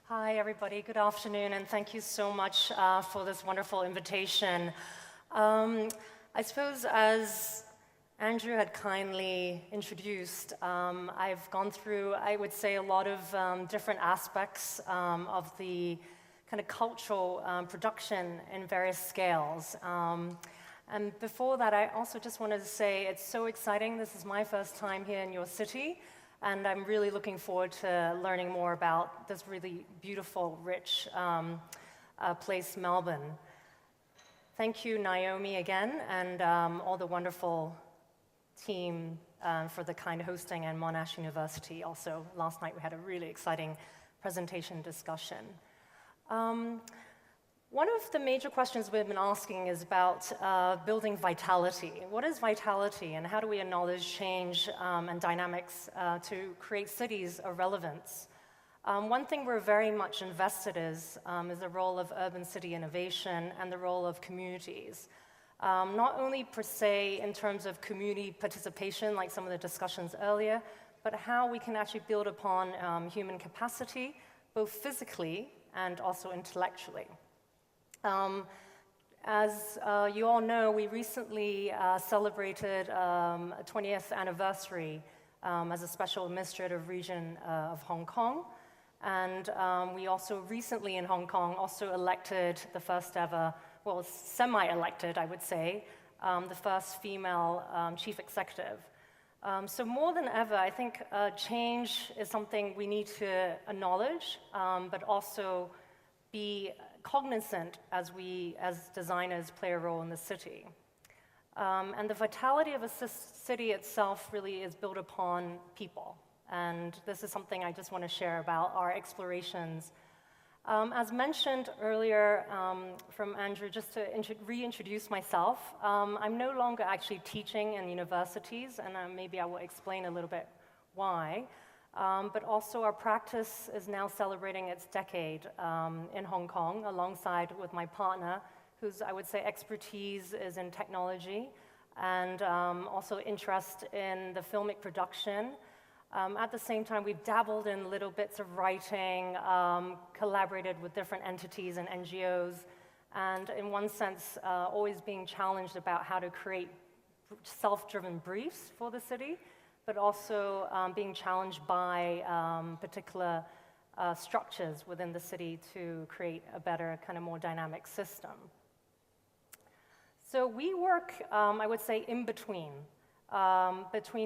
Hi, everybody. Good afternoon, and thank you so much for this wonderful invitation. I suppose as Andrew had kindly introduced, I've gone through, I would say, a lot of different aspects of the kind of cultural production in various scales. And before that, I also just wanted to say it's so exciting. This is my first time here in your city, and I'm really looking forward to learning more about this really beautiful, rich place, Melbourne. Thank you, Naomi, again, and all the wonderful team for the kind hosting, and Monash University also. Last night we had a really exciting presentation discussion. One of the major questions we've been asking is about building vitality. What is vitality, and how do we acknowledge change and dynamics to create cities of relevance? One thing we're very much invested is the role of urban city innovation and the role of communities. Not only per se in terms of community participation, like some of the discussions earlier, but how we can actually build upon human capacity, both physically and also intellectually. As you all know, we recently celebrated a 20th anniversary as a special administrative region of Hong Kong. And we also recently in Hong Kong also elected the first ever, well, semi-elected, I would say, the first female chief executive. So more than ever, I think change is something we need to acknowledge, but also be cognizant as we, as designers, play a role in the city. And the vitality of a city itself really is built upon people. And this is something I just want to share about our explorations. As mentioned earlier from Andrew, just to reintroduce myself, I'm no longer actually teaching in universities, and maybe I will explain a little bit why. But also our practice is now celebrating its decade in Hong Kong, alongside with my partner, whose, I would say, expertise is in technology, and also interest in the filmic production. At the same time, we've dabbled in little bits of writing, collaborated with different entities and NGOs, and in one sense, always being challenged about how to create self-driven briefs for the city, but also being challenged by particular structures within the city to create a better, kind of more dynamic system. So we work, I would say, in between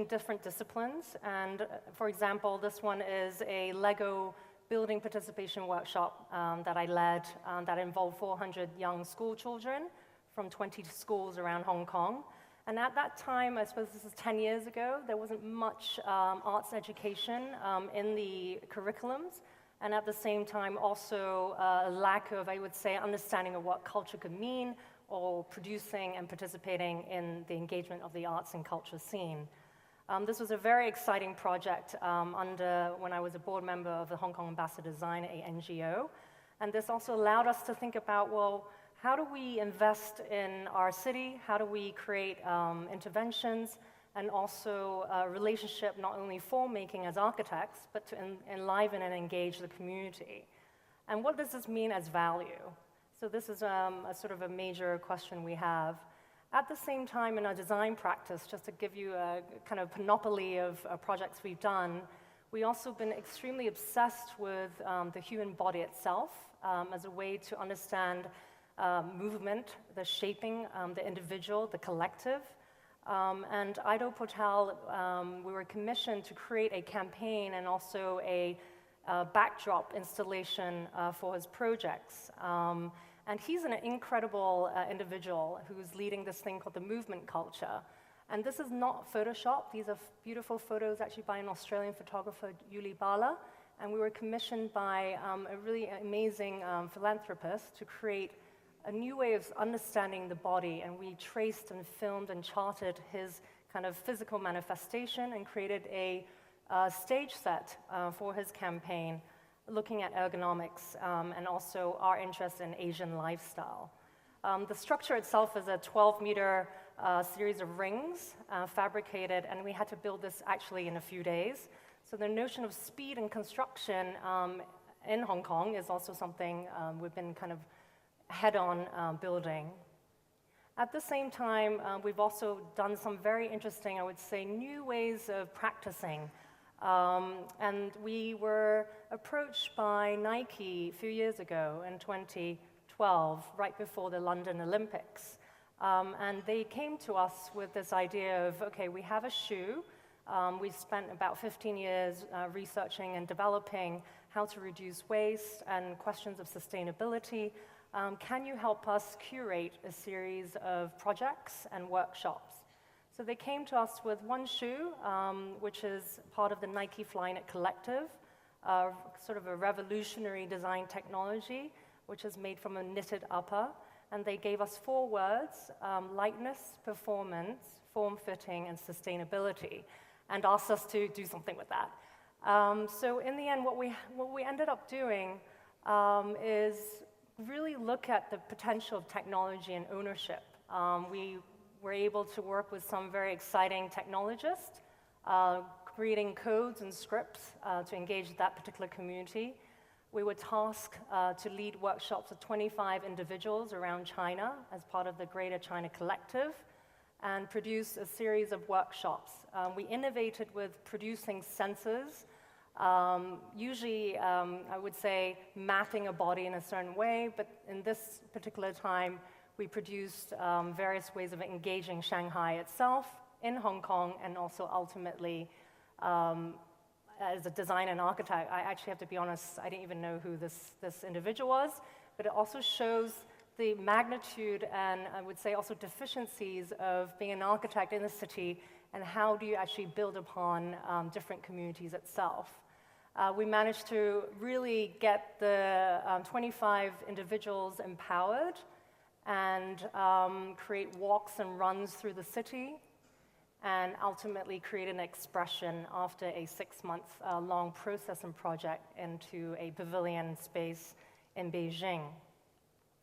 different disciplines. And for example, this one is a Lego building participation workshop that I led that involved 400 young school children from 20 schools around Hong Kong. And at that time, I suppose this is 10 years ago, there wasn't much arts education in the curriculums, and at the same time also a lack of, I would say, understanding of what culture could mean, or producing and participating in the engagement of the arts and culture scene. This was a very exciting project when I was a board member of the Hong Kong Ambassador Design, a NGO, and this also allowed us to think about, well, how do we invest in our city? How do we create interventions and also a relationship not only for making as architects, but to enliven and engage the community? And what does this mean as value? So this is a sort of a major question we have. At the same time, in our design practice, just to give you a kind of panoply of projects we've done, we also been extremely obsessed with the human body itself as a way to understand movement, the shaping, the individual, the collective. And Ido Potal, we were commissioned to create a campaign and also a backdrop installation for his projects. And he's an incredible individual who's leading this thing called the movement culture. And this is not Photoshop. These are beautiful photos actually by an Australian photographer, Yuli Bala. And we were commissioned by a really amazing philanthropist to create a new way of understanding the body, and we traced and filmed and charted his kind of physical manifestation and created a stage set for his campaign, looking at ergonomics and also our interest in Asian lifestyle. The structure itself is a 12-meter series of rings fabricated, and we had to build this actually in a few days. So the notion of speed and construction in Hong Kong is also something we've been kind of head-on building. At the same time, we've also done some very interesting, I would say, new ways of practicing. And we were approached by Nike a few years ago in 2012, right before the London Olympics. And they came to us with this idea of, okay, we have a shoe. We've spent about 15 years researching and developing how to reduce waste and questions of sustainability. Can you help us curate a series of projects and workshops? So they came to us with one shoe, which is part of the Nike Flyknit Collective, sort of a revolutionary design technology, which is made from a knitted upper. And they gave us 4 words, lightness, performance, form-fitting, and sustainability, and asked us to do something with that. So in the end, what we ended up doing is really look at the potential of technology and ownership. We were able to work with some very exciting technologists, creating codes and scripts to engage that particular community. We were tasked to lead workshops with 25 individuals around China as part of the Greater China Collective and produce a series of workshops. We innovated with producing sensors, usually, I would say, mapping a body in a certain way, but in this particular time, we produced various ways of engaging Shanghai itself, in Hong Kong, and also ultimately, as a designer and architect, I actually have to be honest, I didn't even know who this individual was, but it also shows the magnitude and I would say also deficiencies of being an architect in the city and how do you actually build upon different communities itself. We managed to really get the 25 individuals empowered and create walks and runs through the city and ultimately create an expression after a 6-month long process and project into a pavilion space in Beijing.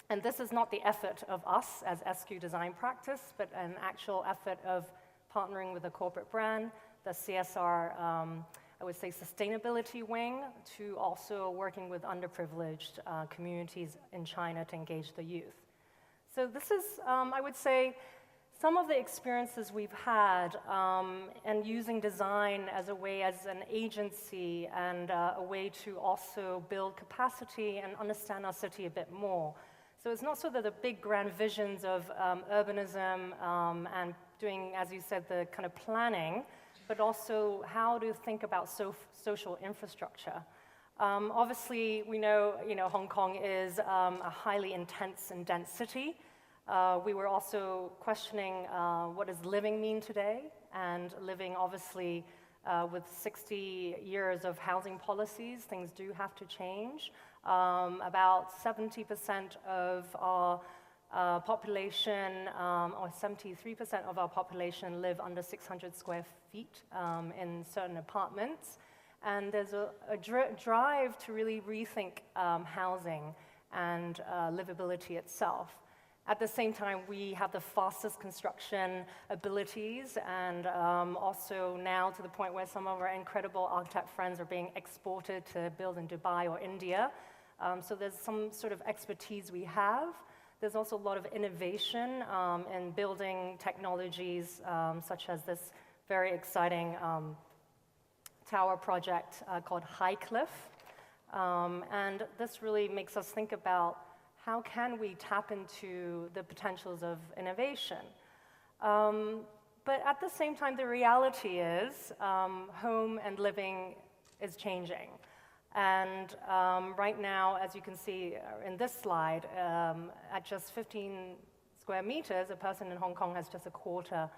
And this is not the effort of us as SQ Design Practice, but an actual effort of partnering with a corporate brand, the CSR, I would say, sustainability wing, to also working with underprivileged communities in China to engage the youth. So this is, I would say, some of the experiences we've had and using design as a way, as an agency and a way to also build capacity and understand our city a bit more. So it's not so that the big grand visions of urbanism and doing, as you said, the kind of planning, but also how to think about social infrastructure. Obviously, we know, Hong Kong is a highly intense and dense city. We were also questioning what does living mean today, and living obviously with 60 years of housing policies, things do have to change. About 70% of our population, or 73% of our population live under 600 square feet in certain apartments. And there's a drive to really rethink housing and livability itself. At the same time, we have the fastest construction abilities and also now to the point where some of our incredible architect friends are being exported to build in Dubai or India. So there's some sort of expertise we have. There's also a lot of innovation in building technologies such as this very exciting tower project called High Cliff. And this really makes us think about how can we tap into the potentials of innovation. But at the same time, the reality is home and living is changing. And right now, as you can see in this slide, at just 15 square meters, a person in Hong Kong has just a quarter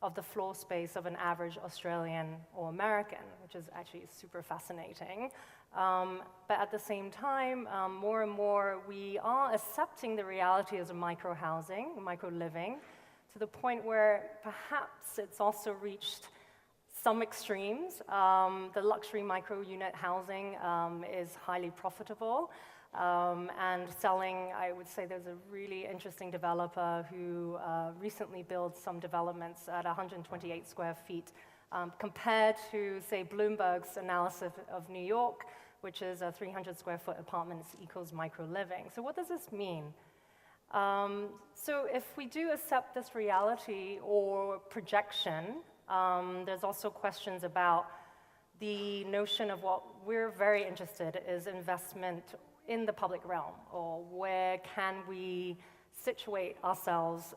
of the floor space of an average Australian or American, which is actually super fascinating. But at the same time, more and more, we are accepting the reality as a micro-housing, micro-living, to the point where perhaps it's also reached some extremes. The luxury micro-unit housing is highly profitable. And selling, I would say there's a really interesting developer who recently built some developments at 128 square feet. Compared to, say, Bloomberg's analysis of New York, which is a 300 square foot apartments equals micro living. So what does this mean? So if we do accept this reality or projection, there's also questions about the notion of what we're very interested is investment in the public realm, or where can we situate ourselves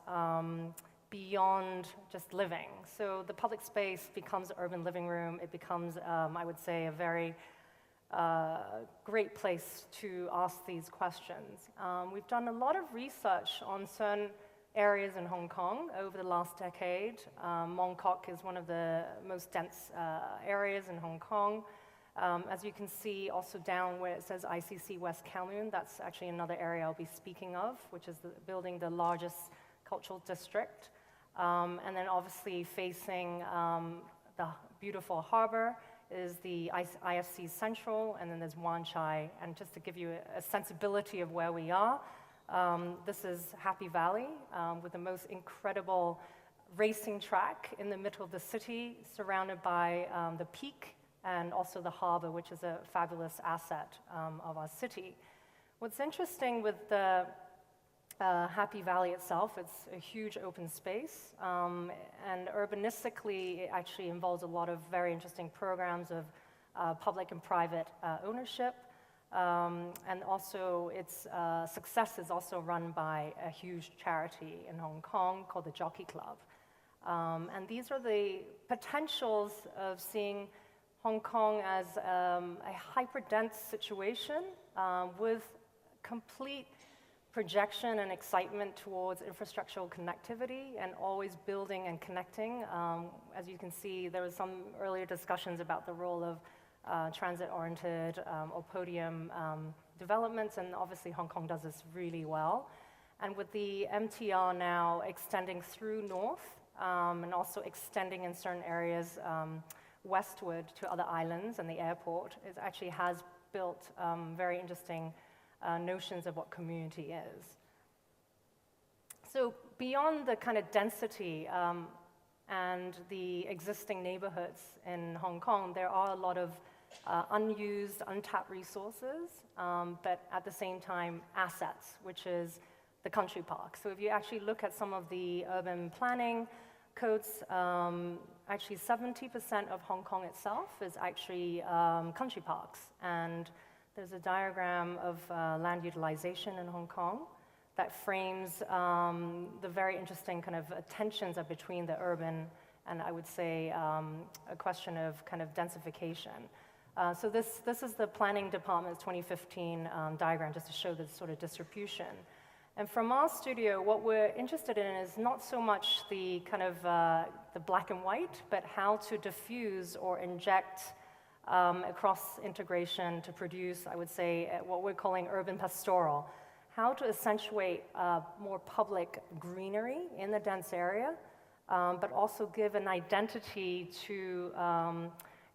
beyond just living. So the public space becomes an urban living room. It becomes, I would say, a very great place to ask these questions. We've done a lot of research on certain areas in Hong Kong over the last decade. Mong Kok is one of the most dense areas in Hong Kong. As you can see also down where it says ICC West Kowloon, that's actually another area I'll be speaking of, which is building the largest cultural district. And then obviously facing the beautiful harbor is the IFC Central, and then there's Wan Chai. And just to give you a sensibility of where we are, this is Happy Valley with the most incredible racing track in the middle of the city, surrounded by the peak and also the harbor, which is a fabulous asset of our city. What's interesting with the Happy Valley itself, it's a huge open space, and urbanistically it actually involves a lot of very interesting programs of public and private ownership. And also its success is also run by a huge charity in Hong Kong called the Jockey Club. And these are the potentials of seeing Hong Kong as a hyper-dense situation with complete projection and excitement towards infrastructural connectivity and always building and connecting. As you can see, there was some earlier discussions about the role of transit-oriented or podium developments, and obviously Hong Kong does this really well. And with the MTR now extending through north and also extending in certain areas westward to other islands and the airport, it actually has built very interesting notions of what community is. So beyond the kind of density and the existing neighborhoods in Hong Kong, there are a lot of unused, untapped resources, but at the same time, assets, which is the country park. So if you actually look at some of the urban planning codes, actually 70% of Hong Kong itself is actually country parks. And there's a diagram of land utilization in Hong Kong that frames the very interesting kind of tensions between the urban and I would say a question of kind of densification. So this is the planning department's 2015 diagram, just to show the sort of distribution. And from our studio, what we're interested in is not so much the kind of the black and white, but how to diffuse or inject across integration to produce, I would say, what we're calling urban pastoral. How to accentuate more public greenery in the dense area, but also give an identity to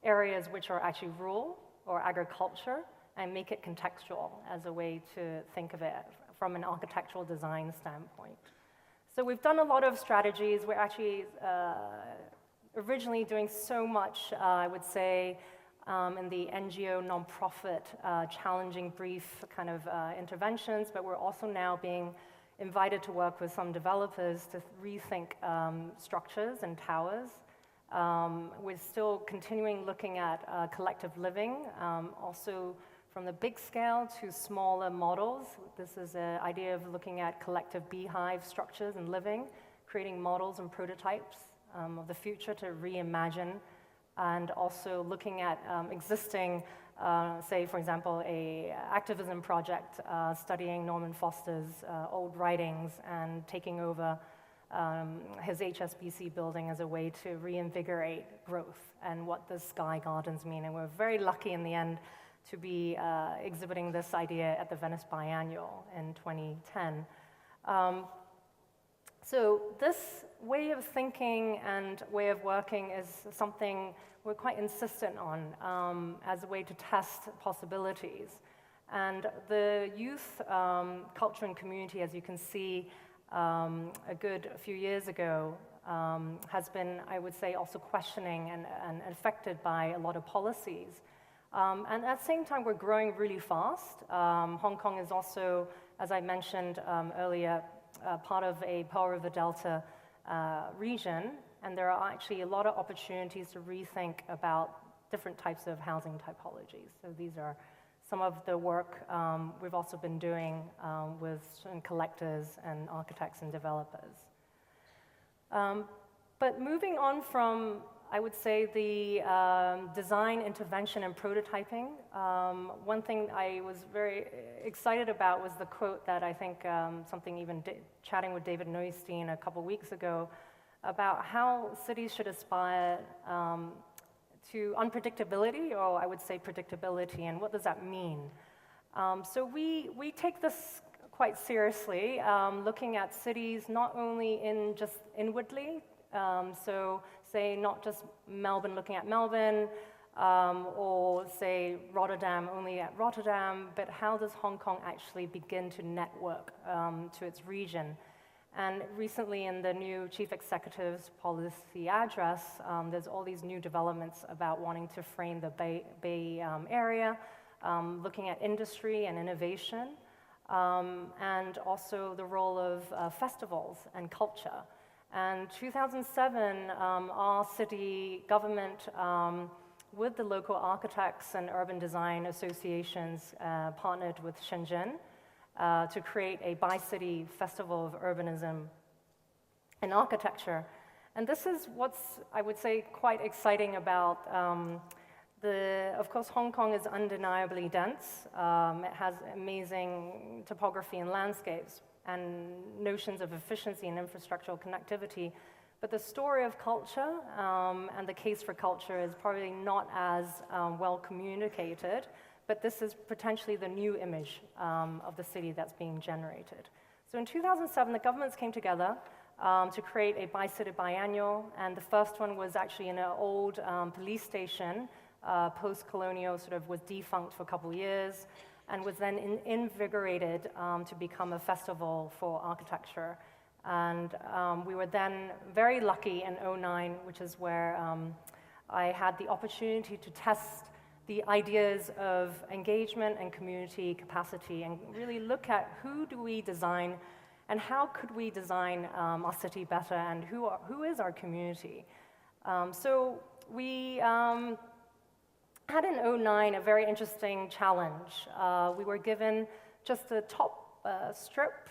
areas which are actually rural or agriculture, and make it contextual as a way to think of it from an architectural design standpoint. So we've done a lot of strategies. We're actually originally doing so much, I would say, in the NGO, nonprofit, challenging brief kind of interventions, but we're also now being invited to work with some developers to rethink structures and towers. We're still continuing looking at collective living, also from the big scale to smaller models. This is an idea of looking at collective beehive structures and living, creating models and prototypes of the future to reimagine, and also looking at existing, say, for example, a activism project studying Norman Foster's old writings and taking over his HSBC building as a way to reinvigorate growth and what does sky gardens mean. And we're very lucky in the end to be exhibiting this idea at the Venice Biennial in 2010. So this way of thinking and way of working is something we're quite insistent on as a way to test possibilities. And the youth culture and community, as you can see, a good few years ago, has been, I would say, also questioning and affected by a lot of policies. And at the same time, we're growing really fast. Hong Kong is also, as I mentioned earlier, part of a Pearl River Delta region, and there are actually a lot of opportunities to rethink about different types of housing typologies. So these are some of the work we've also been doing with certain collectors and architects and developers. But moving on from, I would say, the design, intervention, and prototyping, one thing I was very excited about was the quote that I think something even chatting with David Neustein a couple weeks ago about how cities should aspire to unpredictability, or I would say predictability, and what does that mean? So we take this quite seriously, looking at cities not only in just inwardly, so say not just Melbourne looking at Melbourne, or say Rotterdam only at Rotterdam, but how does Hong Kong actually begin to network to its region? And recently in the new Chief Executive's policy address, there's all these new developments about wanting to frame the Bay Area, looking at industry and innovation, and also the role of festivals and culture. And 2007, our city government, with the local architects and urban design associations, partnered with Shenzhen to create a bi-city festival of urbanism and architecture. And this is what's, I would say, quite exciting about of course, Hong Kong is undeniably dense. It has amazing topography and landscapes and notions of efficiency and infrastructural connectivity. But the story of culture and the case for culture is probably not as well communicated, but this is potentially the new image of the city that's being generated. So in 2007, the governments came together to create a bi-city biennial, and the first one was actually in an old police station, post-colonial, sort of was defunct for a couple of years, and was then invigorated to become a festival for architecture. And we were then very lucky in '09, which is where I had the opportunity to test the ideas of engagement and community capacity and really look at who do we design and how could we design our city better and who is our community. So we had in '09 a very interesting challenge. We were given just the top strip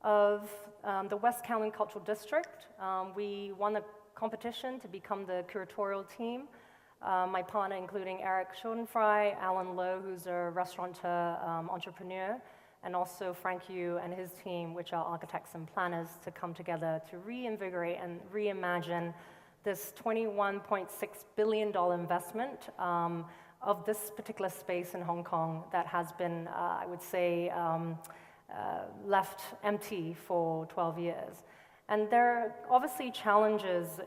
of the West Kowloon Cultural District. We won the competition to become the curatorial team. My partner, including Eric Schoenfrey, Alan Lowe, who's a restaurateur entrepreneur, and also Frank Yiu and his team, which are architects and planners, to come together to reinvigorate and reimagine this $21.6 billion investment of this particular space in Hong Kong that has been, I would say, left empty for 12 years. And there are obviously challenges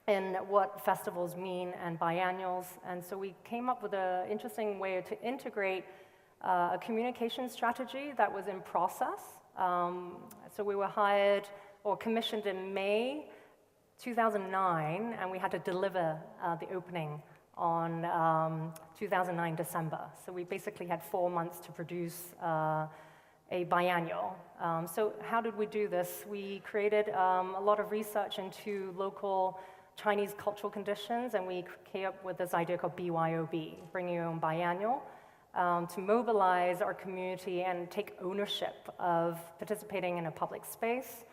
in what festivals mean and biennials, and so we came up with an interesting way to integrate a communication strategy that was in process. So we were hired or commissioned in May 2009, and we had to deliver the opening on 2009 December. So we basically had 4 months to produce a biennial. So how did we do this? We created a lot of research into local Chinese cultural conditions, and we came up with this idea called BYOB, Bring Your Own Biennale, to mobilize our community and take ownership of participating in a public space.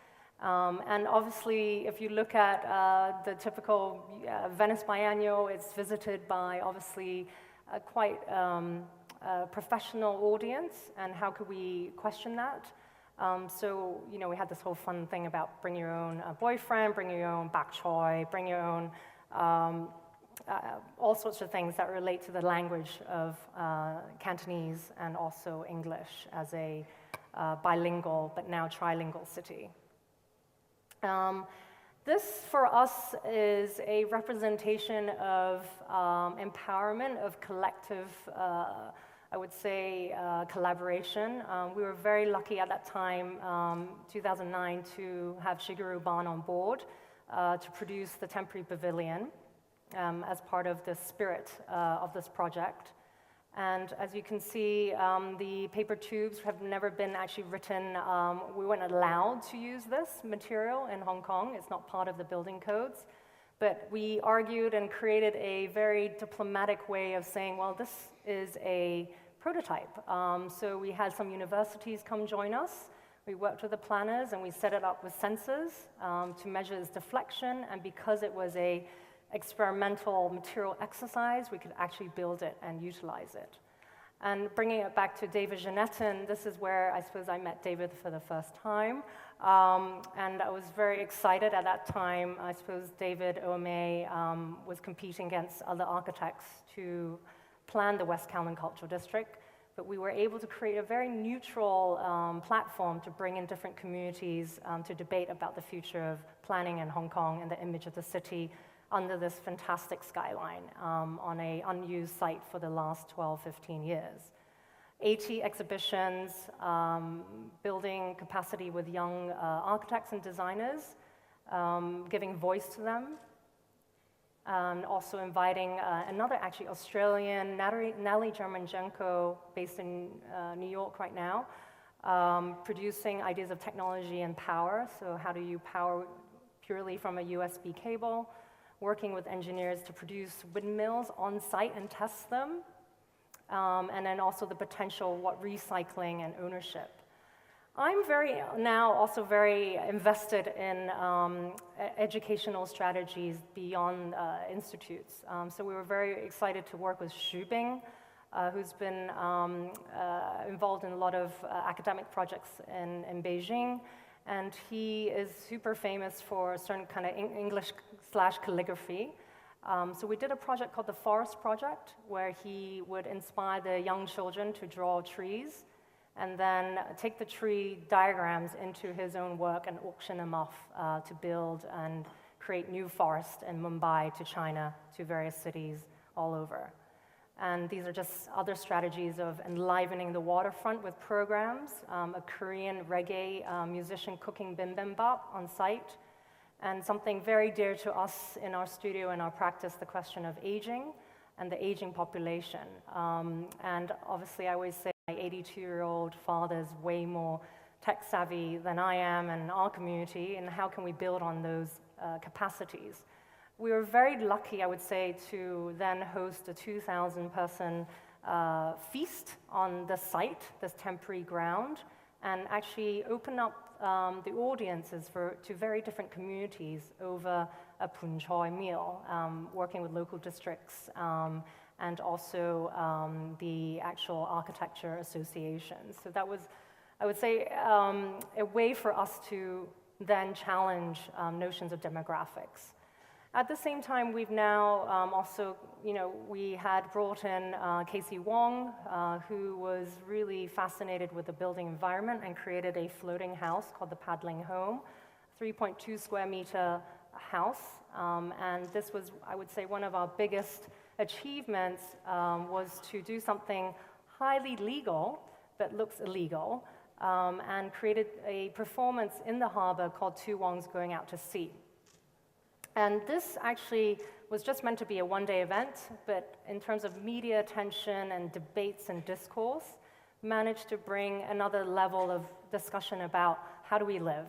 And obviously, if you look at the typical Venice Biennial, it's visited by obviously a quite professional audience, and how could we question that? So, you know, we had this whole fun thing about bring your own boyfriend, bring your own bak choy, bring your own, all sorts of things that relate to the language of Cantonese and also English as a bilingual, but now trilingual city. This, for us, is a representation of empowerment, of collective, I would say, collaboration. We were very lucky at that time, 2009, to have Shigeru Ban on board to produce the temporary pavilion. as part of the spirit of this project. And as you can see, the paper tubes have never been actually written. We weren't allowed to use this material in Hong Kong. It's not part of the building codes. But we argued and created a very diplomatic way of saying, well, this is a prototype. So we had some universities come join us. We worked with the planners, and we set it up with sensors to measure its deflection. And because it was a experimental material exercise, we could actually build it and utilize it. And bringing it back to David Jeannetten, this is where I suppose I met David for the first time. And I was very excited at that time. I suppose David Ome was competing against other architects to plan the West Kowloon Cultural District. But we were able to create a very neutral platform to bring in different communities to debate about the future of planning in Hong Kong and the image of the city under this fantastic skyline on an unused site for the last 12, 15 years. 80 exhibitions, building capacity with young architects and designers, giving voice to them, and also inviting another actually Australian, Natalie Germanjenko, based in New York right now, producing ideas of technology and power. So how do you power purely from a USB cable? Working with engineers to produce windmills on site and test them, and then also the potential, what recycling and ownership. I'm now also very invested in educational strategies beyond institutes. So we were very excited to work with Xu Bing, who's been involved in a lot of academic projects in Beijing. And he is super famous for a certain kind of English/calligraphy. So we did a project called the Forest Project, where he would inspire the young children to draw trees, and then take the tree diagrams into his own work and auction them off to build and create new forests in Mumbai to China to various cities all over. And these are just other strategies of enlivening the waterfront with programs, a Korean reggae musician cooking bibimbap on site, and something very dear to us in our studio and our practice, the question of aging and the aging population. And obviously, I always say my 82-year-old father is way more tech-savvy than I am and our community, and how can we build on those capacities? We were very lucky, I would say, to then host a 2,000-person feast on the site, this temporary ground, and actually open up the audiences to very different communities over a pun choi meal, working with local districts and also the actual architecture associations. So that was, I would say, a way for us to then challenge notions of demographics. At the same time, we've now also, we had brought in Casey Wong, who was really fascinated with the building environment and created a floating house called the Paddling Home, 3.2 square meter house. And this was, I would say, one of our biggest achievements was to do something highly legal, but looks illegal, and created a performance in the harbor called Two Wongs Going Out to Sea. And this actually was just meant to be a one-day event, but in terms of media attention and debates and discourse, managed to bring another level of discussion about how do we live?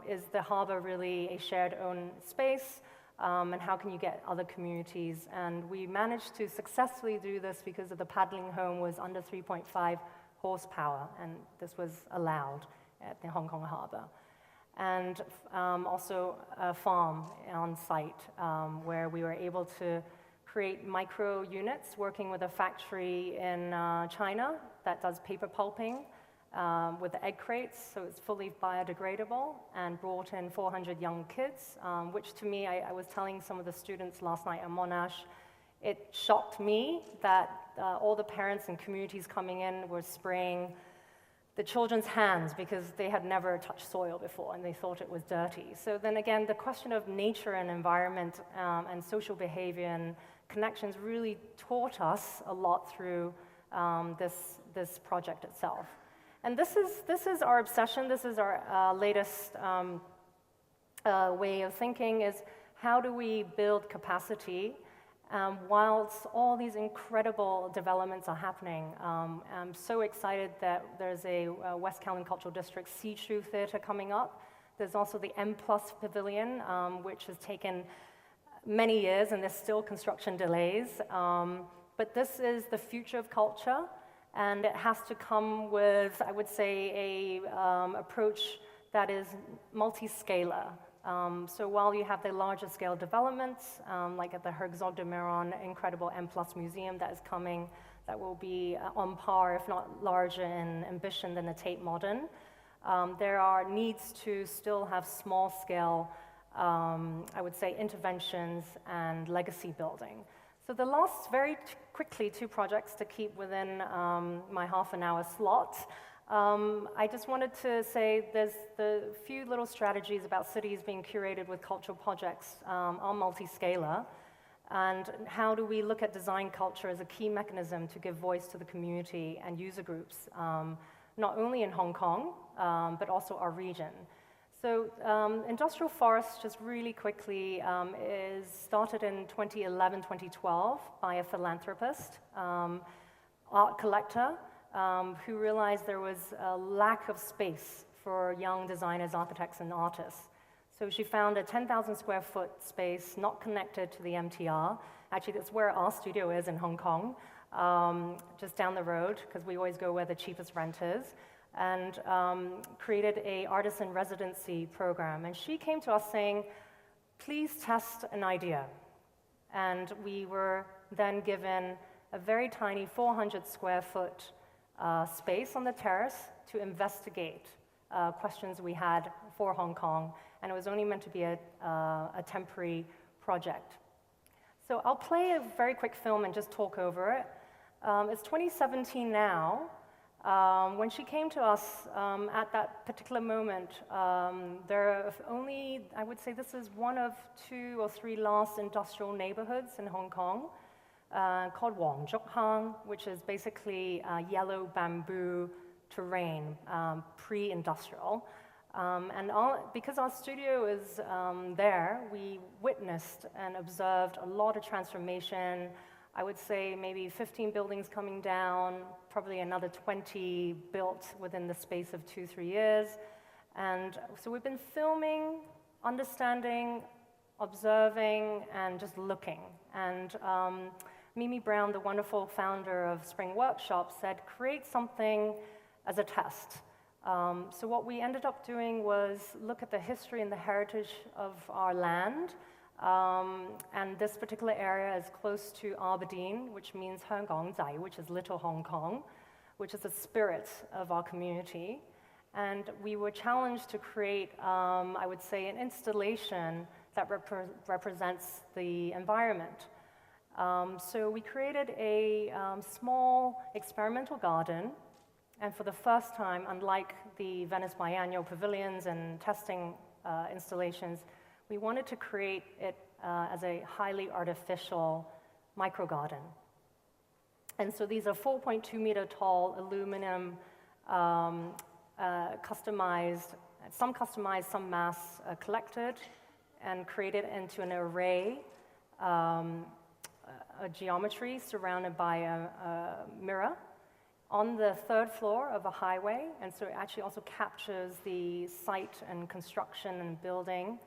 Is the harbor really a shared own space? And how can you get other communities? And we managed to successfully do this because of the Paddling Home was under 3.5 horsepower, and this was allowed at the Hong Kong harbor. And also a farm on site where we were able to create micro units working with a factory in China that does paper pulping with the egg crates, so it's fully biodegradable, and brought in 400 young kids, which to me, I was telling some of the students last night at Monash, it shocked me that all the parents and communities coming in were spraying the children's hands because they had never touched soil before and they thought it was dirty. So then again, the question of nature and environment and social behavior and connections really taught us a lot through this project itself. And this is our obsession, this is our latest way of thinking, is how do we build capacity whilst all these incredible developments are happening? I'm so excited that there's a West Kowloon Cultural District See-Through Theatre coming up. There's also the M+ Pavilion, which has taken many years, and there's still construction delays. But this is the future of culture, and it has to come with, I would say, a approach that is multi-scalar. So while you have the larger scale developments, like at the Herzog de Meuron incredible M+ museum that is coming, that will be on par, if not larger in ambition than the Tate Modern, there are needs to still have small scale, I would say, interventions and legacy building. So the last, very quickly, 2 projects to keep within my half an hour slot. I just wanted to say there's the few little strategies about cities being curated with cultural projects are multi-scalar. And how do we look at design culture as a key mechanism to give voice to the community and user groups, not only in Hong Kong, but also our region. So industrial forest, just really quickly, is started in 2011, 2012 by a philanthropist, art collector, who realized there was a lack of space for young designers, architects, and artists. So she found a 10,000 square foot space not connected to the MTR. Actually, that's where our studio is in Hong Kong, just down the road, because we always go where the cheapest rent is, and created a artisan residency program. And she came to us saying, please test an idea. And we were then given a very tiny 400 square foot space on the terrace to investigate questions we had for Hong Kong, and it was only meant to be a temporary project. So I'll play a very quick film and just talk over it. It's 2017 now. When she came to us at that particular moment, there are only, I would say this is one of 2 or 3 last industrial neighborhoods in Hong Kong, called Wong Chuk Hang, which is basically yellow bamboo terrain, pre-industrial. Because our studio is there, we witnessed and observed a lot of transformation. I would say maybe 15 buildings coming down, probably another 20 built within the space of 2-3 years. And so we've been filming, understanding, observing, and just looking. And Mimi Brown, the wonderful founder of Spring Workshop, said, create something as a test. So what we ended up doing was look at the history and the heritage of our land. And this particular area is close to Aberdeen, which means Hanggang-zai, which is Little Hong Kong, which is the spirit of our community. And we were challenged to create, I would say, an installation that represents the environment. So we created a small experimental garden, and for the first time, unlike the Venice Biennial pavilions and testing installations, we wanted to create it as a highly artificial micro-garden. And so these are 4.2 meter tall aluminum customized, some mass collected and created into an array, a geometry surrounded by a mirror on the 3rd floor of a highway. And so it actually also captures the site and construction and building,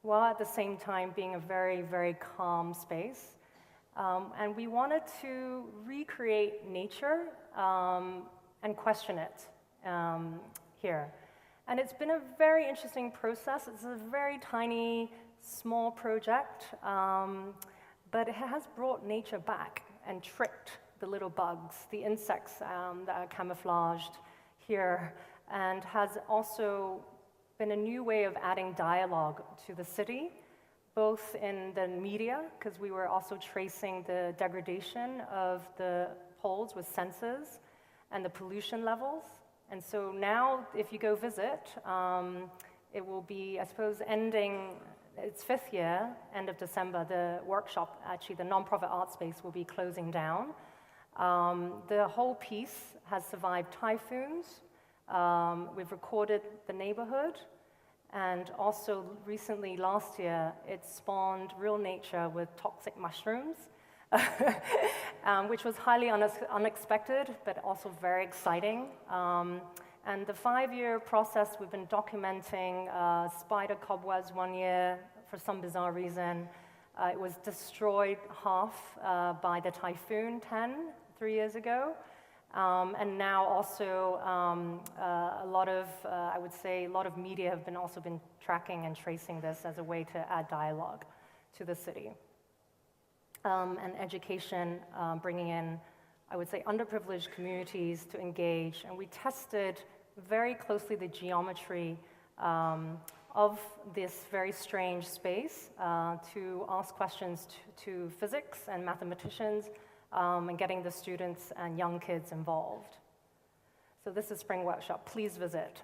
while at the same time being a very, very calm space. And we wanted to recreate nature and question it here. And it's been a very interesting process. It's a very tiny, small project, but it has brought nature back and tricked the little bugs, the insects that are camouflaged here, and has also been a new way of adding dialogue to the city, both in the media, because we were also tracing the degradation of the poles with sensors and the pollution levels. And so now, if you go visit, it will be, I suppose, ending its 5th year, end of December. The workshop, actually, the nonprofit art space will be closing down. The whole piece has survived typhoons. We've recorded the neighborhood, And also recently, last year, it spawned Real Nature with toxic mushrooms, which was highly unexpected, but also very exciting. And the 5-year process, we've been documenting spider cobwebs 1 year for some bizarre reason. It was destroyed half by the typhoon 3 years ago. And now also a lot of, I would say, a lot of media have also been tracking and tracing this as a way to add dialogue to the city. And education, bringing in, I would say, underprivileged communities to engage. And we tested very closely the geometry of this very strange space to ask questions to physics and mathematicians, and getting the students and young kids involved. So this is Spring Workshop. Please visit.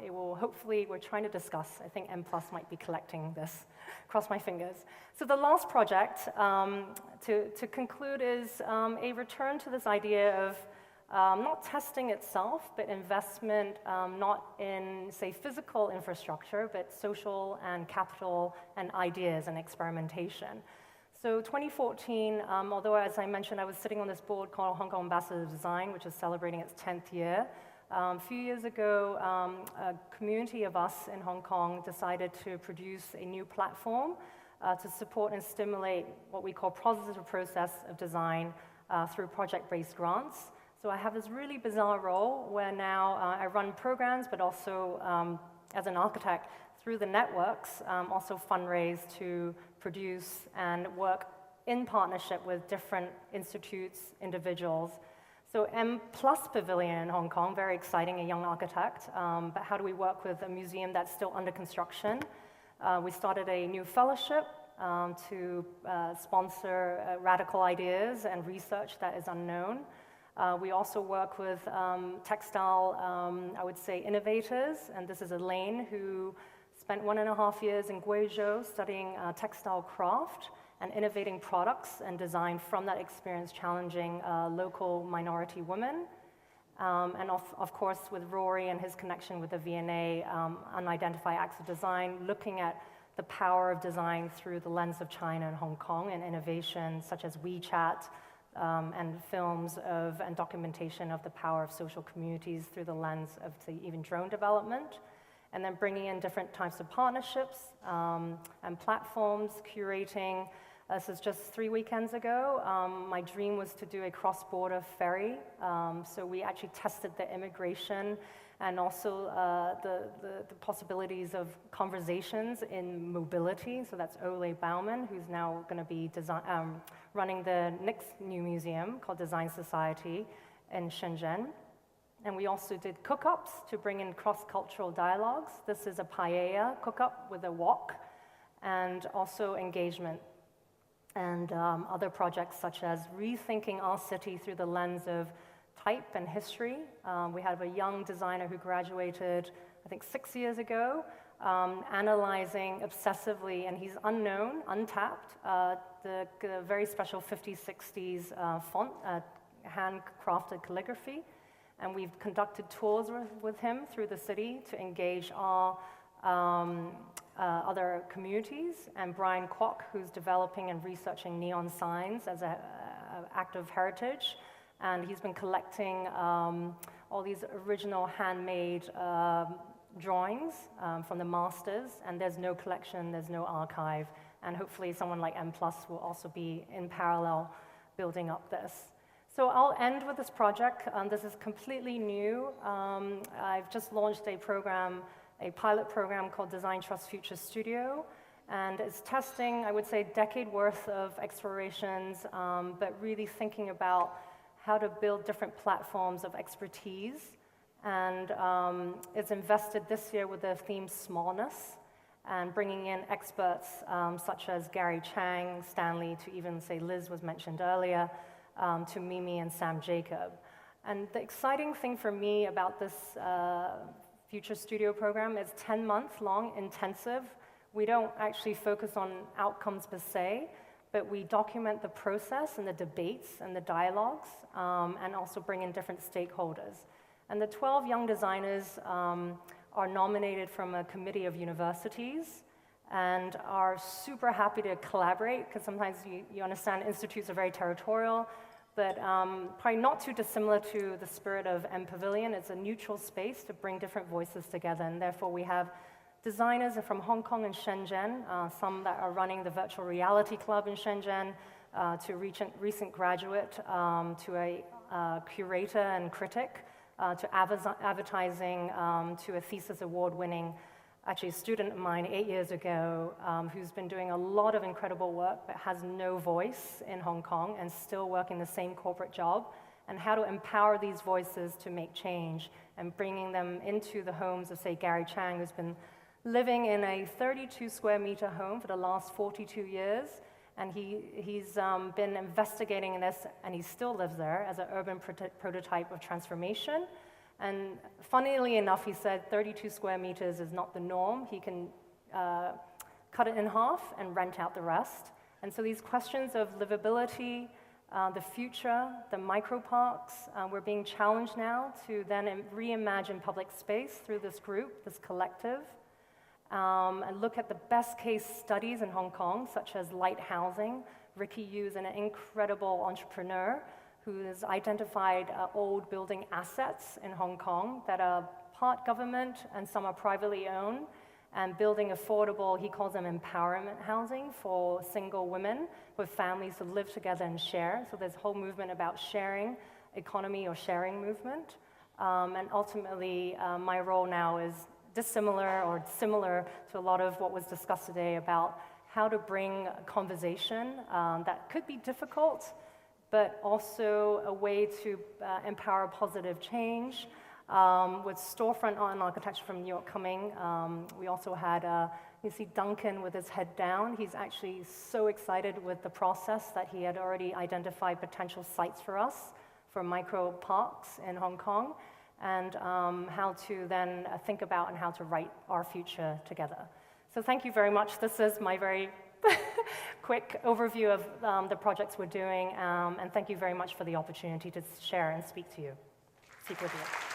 It will hopefully, we're trying to discuss, I think M+ might be collecting this, cross my fingers. So the last project to conclude is a return to this idea of not testing itself, but investment not in, say, physical infrastructure, but social and capital and ideas and experimentation. So 2014, although as I mentioned, I was sitting on this board called Hong Kong Ambassador of Design, which is celebrating its 10th year. A few years ago, a community of us in Hong Kong decided to produce a new platform to support and stimulate what we call positive process of design through project-based grants. So I have this really bizarre role where now I run programs, but also as an architect through the networks, also fundraise to produce and work in partnership with different institutes, individuals. So M+ Pavilion in Hong Kong, very exciting, a young architect, but how do we work with a museum that's still under construction? We started a new fellowship to sponsor radical ideas and research that is unknown. We also work with textile, I would say, innovators, and this is Elaine, who spent 1.5 years in Guizhou studying textile craft and innovating products and design from that experience, challenging local minority women. And of course, with Rory and his connection with the V&A, Unidentified Acts of Design, looking at the power of design through the lens of China and Hong Kong and innovations such as WeChat and films and documentation of the power of social communities through the lens of, say, even drone development. And then bringing in different types of partnerships and platforms, curating. This is just 3 weekends ago. My dream was to do a cross-border ferry. So we actually tested the immigration and also the possibilities of conversations in mobility. So that's Ole Baumann, who's now going to be running the next new museum called Design Society in Shenzhen. And we also did cook-ups to bring in cross-cultural dialogues. This is a paella cook-up with a wok, and also engagement. And other projects such as rethinking our city through the lens of type and history. We have a young designer who graduated, I think, 6 years ago, analyzing obsessively, and he's unknown, untapped, the very special 50s, 60s font, handcrafted calligraphy. And we've conducted tours with him through the city to engage our other communities. And Brian Kwok, who's developing and researching neon signs as an act of heritage. And he's been collecting all these original handmade drawings from the masters. And there's no collection, there's no archive. And hopefully someone like M+ will also be in parallel building up this. So I'll end with this project. This is completely new. I've just launched a program, a pilot program called Design Trust Future Studio. And it's testing, I would say, a decade worth of explorations, but really thinking about how to build different platforms of expertise. And it's invested this year with the theme smallness and bringing in experts such as Gary Chang, Stanley, to even say Liz was mentioned earlier, to Mimi and Sam Jacob. And the exciting thing for me about this Future Studio program is 10-month-long intensive. We don't actually focus on outcomes per se, but we document the process and the debates and the dialogues, and also bring in different stakeholders. And the 12 young designers are nominated from a committee of universities and are super happy to collaborate, because sometimes you understand institutes are very territorial, but probably not too dissimilar to the spirit of M Pavilion. It's a neutral space to bring different voices together, and therefore we have designers from Hong Kong and Shenzhen, some that are running the virtual reality club in Shenzhen, to recent graduate, to a curator and critic, to advertising, to a thesis award-winning, actually a student of mine 8 years ago, who's been doing a lot of incredible work but has no voice in Hong Kong and still working the same corporate job, and how to empower these voices to make change and bringing them into the homes of, say, Gary Chang, who's been living in a 32 square meter home for the last 42 years, and he's been investigating this, and he still lives there as an urban prototype of transformation. And funnily enough, he said 32 square meters is not the norm. He can cut it in half and rent out the rest. And so these questions of livability, the future, the micro-parks, we're being challenged now to then reimagine public space through this group, this collective, and look at the best case studies in Hong Kong, such as light housing. Marisa Yiu is an incredible entrepreneur who has identified old building assets in Hong Kong that are part government and some are privately owned, and building affordable, he calls them empowerment housing, for single women with families to live together and share. So there's a whole movement about sharing economy or sharing movement. And ultimately, my role now is dissimilar or similar to a lot of what was discussed today about how to bring a conversation that could be difficult, but also a way to empower positive change. With storefront on architecture from New York coming, we also had, you see Duncan with his head down. He's actually so excited with the process that he had already identified potential sites for us for micro parks in Hong Kong, and how to then think about and how to write our future together. So thank you very much. This is my very quick overview of the projects we're doing, and thank you very much for the opportunity to share and speak with you.